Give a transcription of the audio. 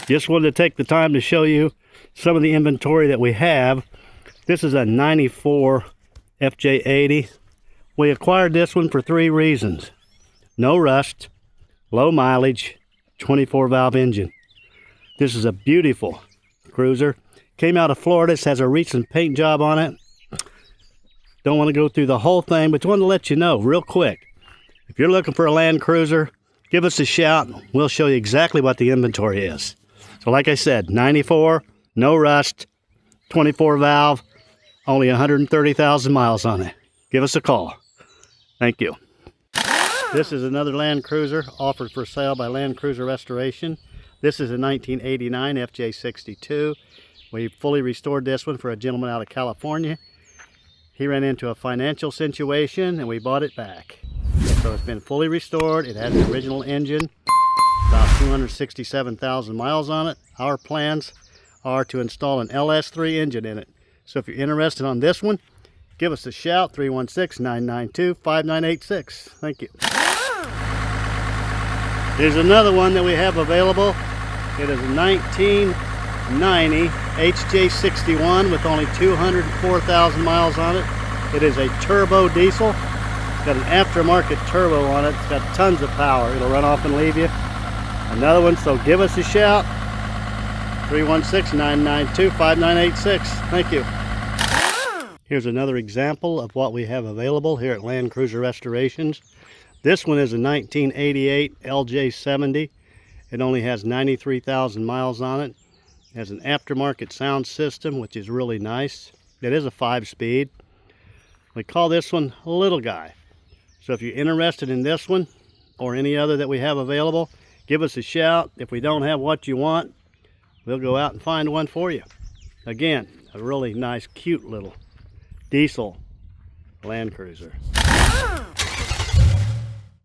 Just wanted to take the time to show you some of the inventory that we have. This is a 94 FJ80. We acquired this one for 3 reasons. No rust, low mileage, 24 valve engine. This is a beautiful cruiser. Came out of Florida. This has a recent paint job on it. Don't want to go through the whole thing, but wanted to let you know real quick. If you're looking for a Land Cruiser, give us a shout. We'll show you exactly what the inventory is. So like I said, 94, no rust, 24 valve, only 130,000 miles on it. Give us a call. Thank you. This is another Land Cruiser offered for sale by Land Cruiser Restoration. This is a 1989 HJ62. We fully restored this one for a gentleman out of California. He ran into a financial situation and we bought it back. So it's been fully restored. It has the original engine, about 267,000 miles on it. Our plans are to install an LS3 engine in it. So if you're interested on this one, give us a shout, 316-992-5986. Thank you. There's another one that we have available. It is a 1990 HJ61 with only 204,000 miles on it. It is a turbo diesel. It's got an aftermarket turbo on it. It's got tons of power. It'll run off and leave you. Another one, so give us a shout, 316-992-5986. Thank you. Here's another example of what we have available here at Land Cruiser Restorations. This one is a 1988 LJ70. It only has 93,000 miles on it. It has an aftermarket sound system, which is really nice. It is a 5-speed. We call this one a little guy. So if you're interested in this one or any other that we have available, give us a shout. If we don't have what you want, we'll go out and find one for you. Again, a really nice, cute little diesel Land Cruiser.